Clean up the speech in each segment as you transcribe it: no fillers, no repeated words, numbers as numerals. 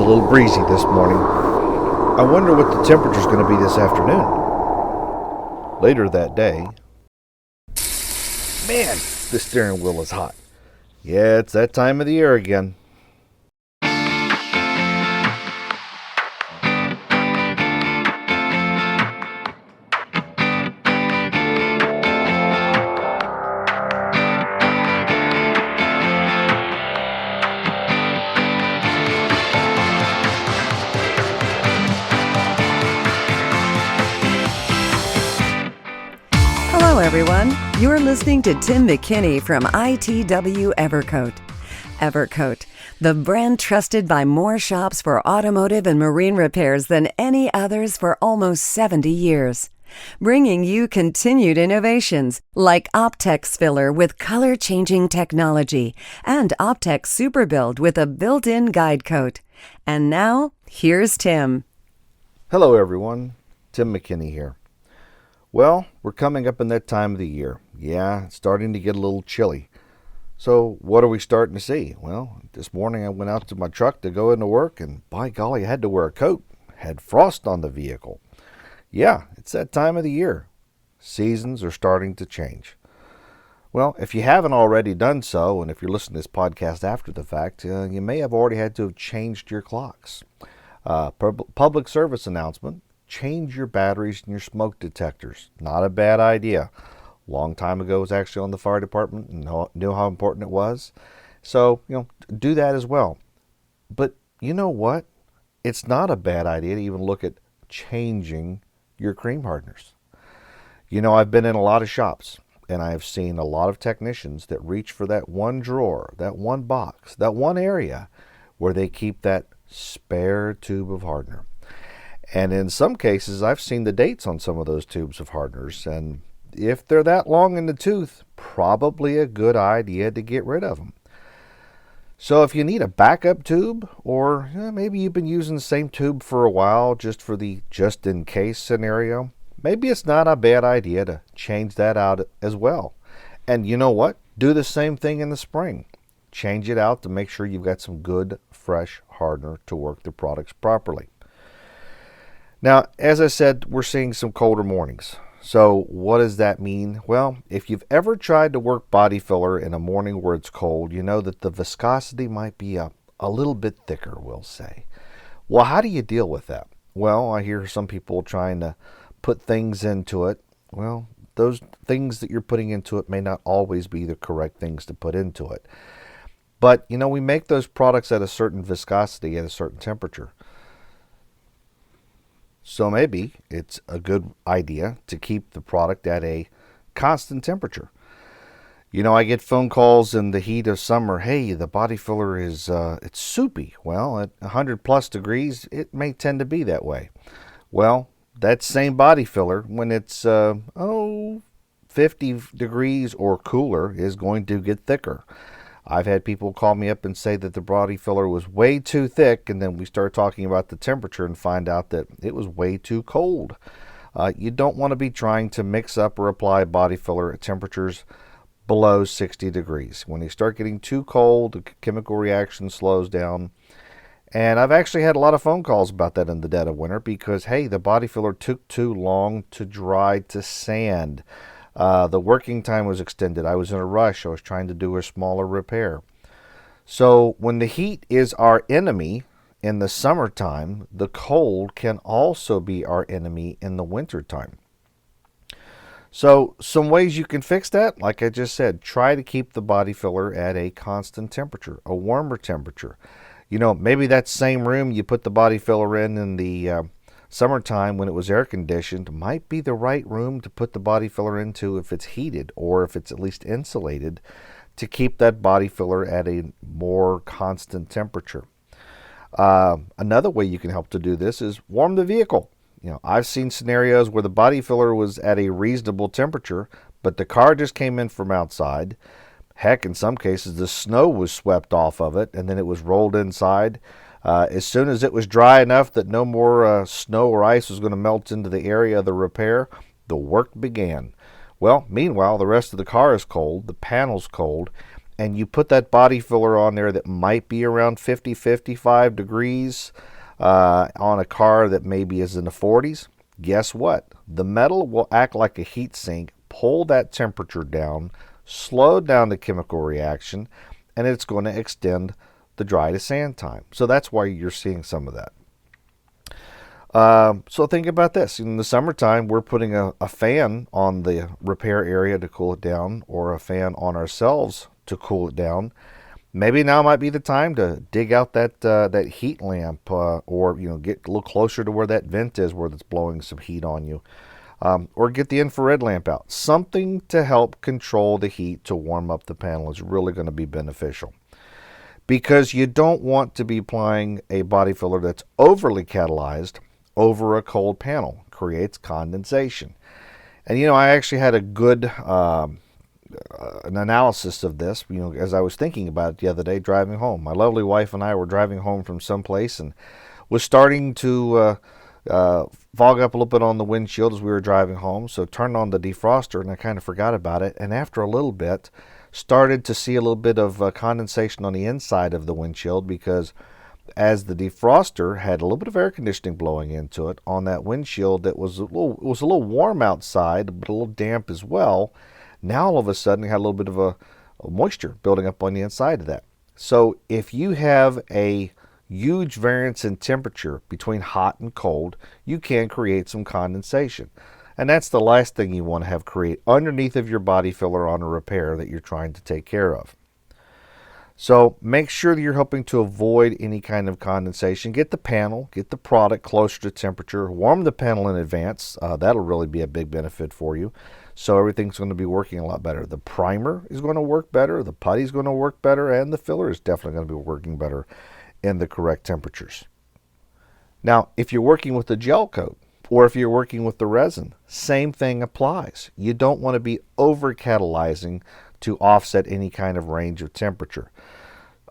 a little breezy this morning. I wonder what the temperature's going to be this afternoon. Later that day, man, the steering wheel is hot. Yeah, it's that time of the year again. Hello, everyone. You're listening to Tim McKinney from ITW Evercoat. Evercoat, the brand trusted by more shops for automotive and marine repairs than any others for almost 70 years. Bringing you continued innovations like Optex filler with color-changing technology and Optex Super Build with a built-in guide coat. And now, here's Tim. Hello, everyone. Tim McKinney here. Well, we're coming up in that time of the year. Yeah, it's starting to get a little chilly. So what are we starting to see? Well, this morning I went out to my truck to go into work, and by golly, I had to wear a coat. Had frost on the vehicle. Yeah, it's that time of the year. Seasons are starting to change. Well, if you haven't already done so, and if you're listening to this podcast after the fact, you may have already had to have changed your clocks. Public service announcement. Change your batteries and your smoke detectors. Not a bad idea. Long time ago, I was actually on the fire department and knew how important it was. So, do that as well. But you know what? It's not a bad idea to even look at changing your cream hardeners. I've been in a lot of shops, and I've seen a lot of technicians that reach for that one drawer, that one box, that one area where they keep that spare tube of hardener. And in some cases, I've seen the dates on some of those tubes of hardeners, and if they're that long in the tooth, probably a good idea to get rid of them. So if you need a backup tube, or maybe you've been using the same tube for a while just for the just-in-case scenario, maybe it's not a bad idea to change that out as well. And you know what? Do the same thing in the spring. Change it out to make sure you've got some good, fresh hardener to work the products properly. Now, as I said, we're seeing some colder mornings. So what does that mean? Well, if you've ever tried to work body filler in a morning where it's cold, you know that the viscosity might be a little bit thicker, we'll say. Well, how do you deal with that? Well, I hear some people trying to put things into it. Well, those things that you're putting into it may not always be the correct things to put into it. But, we make those products at a certain viscosity at a certain temperature. So maybe it's a good idea to keep the product at a constant temperature. I get phone calls in the heat of summer. Hey, the body filler is it's soupy. Well, at 100 plus degrees, it may tend to be that way. Well, that same body filler, when it's 50 degrees or cooler, is going to get thicker. I've had people call me up and say that the body filler was way too thick, and then we start talking about the temperature and find out that it was way too cold. You don't want to be trying to mix up or apply body filler at temperatures below 60 degrees. When they start getting too cold, the chemical reaction slows down. And I've actually had a lot of phone calls about that in the dead of winter because, hey, the body filler took too long to dry to sand. The working time was extended. I was in a rush. I was trying to do a smaller repair. So when the heat is our enemy in the summertime, the cold can also be our enemy in the wintertime. So some ways you can fix that, like I just said, try to keep the body filler at a constant temperature, a warmer temperature. Maybe that same room you put the body filler in the summertime when it was air conditioned might be the right room to put the body filler into if it's heated or if it's at least insulated to keep that body filler at a more constant temperature. Another way you can help to do this is warm the vehicle. I've seen scenarios where the body filler was at a reasonable temperature, but the car just came in from outside. Heck, in some cases, the snow was swept off of it and then it was rolled inside. As soon as it was dry enough that no more snow or ice was going to melt into the area of the repair, the work began. Well, meanwhile, the rest of the car is cold, the panel's cold, and you put that body filler on there that might be around 50, 55 degrees on a car that maybe is in the 40s, guess what? The metal will act like a heat sink, pull that temperature down, slow down the chemical reaction, and it's going to extend the dry to sand time. So that's why you're seeing some of that. So think about this. In the summertime, we're putting a fan on the repair area to cool it down, or a fan on ourselves to cool it down. Maybe now might be the time to dig out that heat lamp, or get a little closer to where that vent is, where it's blowing some heat on you, or get the infrared lamp out. Something to help control the heat to warm up the panel is really going to be beneficial, because you don't want to be applying a body filler that's overly catalyzed over a cold panel. It creates condensation. And I actually had a good an analysis of this, as I was thinking about it the other day driving home. My lovely wife and I were driving home from someplace and was starting to fog up a little bit on the windshield as we were driving home. So turned on the defroster, and I kind of forgot about it. And after a little bit, started to see a little bit of condensation on the inside of the windshield, because as the defroster had a little bit of air conditioning blowing into it on that windshield, it was a little warm outside, but a little damp as well. Now all of a sudden, it had a little bit of a moisture building up on the inside of that. So if you have a huge variance in temperature between hot and cold, you can create some condensation. And that's the last thing you want to have create underneath of your body filler on a repair that you're trying to take care of. So make sure that you're helping to avoid any kind of condensation. Get the product closer to temperature. Warm the panel in advance. That'll really be a big benefit for you. So everything's going to be working a lot better. The primer is going to work better. The putty is going to work better. And the filler is definitely going to be working better in the correct temperatures. Now, if you're working with the gel coat, or if you're working with the resin, same thing applies. You don't want to be over catalyzing to offset any kind of range of temperature.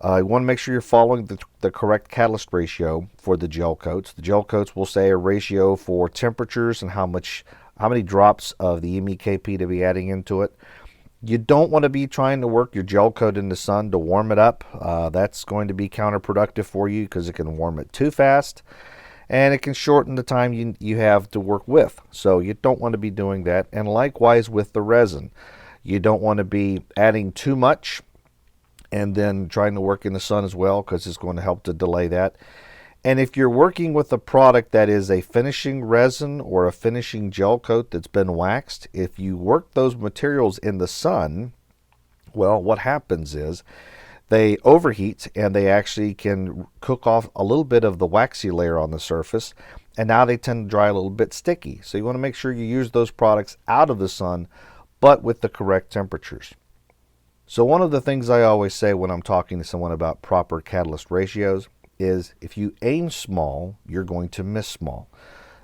You want to make sure you're following the correct catalyst ratio for the gel coats. The gel coats will say a ratio for temperatures and how many drops of the MEKP to be adding into it. You don't want to be trying to work your gel coat in the sun to warm it up. That's going to be counterproductive for you, because it can warm it too fast, and it can shorten the time you have to work with. So you don't want to be doing that. And likewise with the resin. You don't want to be adding too much and then trying to work in the sun as well, because it's going to help to delay that. And if you're working with a product that is a finishing resin or a finishing gel coat that's been waxed, if you work those materials in the sun, well, what happens is they overheat, and they actually can cook off a little bit of the waxy layer on the surface, and now they tend to dry a little bit sticky. So you want to make sure you use those products out of the sun, but with the correct temperatures. So one of the things I always say when I'm talking to someone about proper catalyst ratios is, if you aim small, you're going to miss small.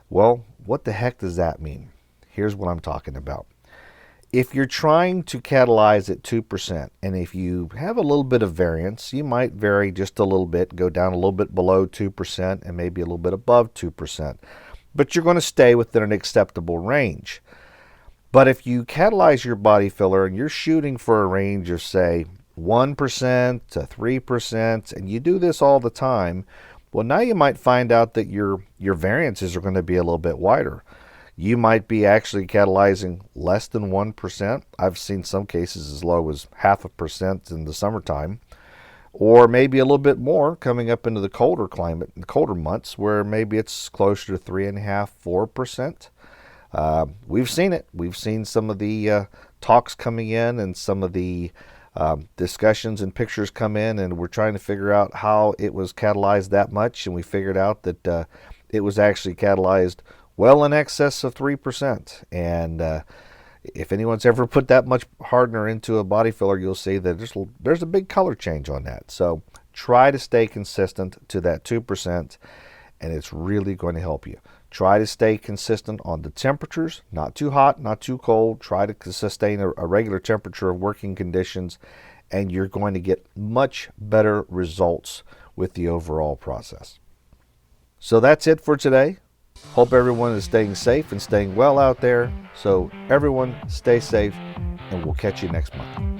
Well, what the heck does that mean? Here's what I'm talking about. If you're trying to catalyze at 2%, and if you have a little bit of variance, you might vary just a little bit, go down a little bit below 2% and maybe a little bit above 2%, but you're going to stay within an acceptable range. But if you catalyze your body filler and you're shooting for a range of, say, 1% to 3%, and you do this all the time, well, now you might find out that your variances are going to be a little bit wider. You might be actually catalyzing less than 1%. I've seen some cases as low as 0.5% in the summertime, or maybe a little bit more coming up into the colder climate, the colder months, where maybe it's closer to 3.5%, 4%. We've seen it. We've seen some of the talks coming in, and some of the discussions and pictures come in, and we're trying to figure out how it was catalyzed that much, and we figured out that it was actually catalyzed well in excess of 3%. And if anyone's ever put that much hardener into a body filler, you'll see that there's a big color change on that. So try to stay consistent to that 2%, and it's really going to help you. Try to stay consistent on the temperatures, not too hot, not too cold. Try to sustain a regular temperature of working conditions, and you're going to get much better results with the overall process. So that's it for today. Hope everyone is staying safe and staying well out there. So everyone, stay safe, and we'll catch you next month.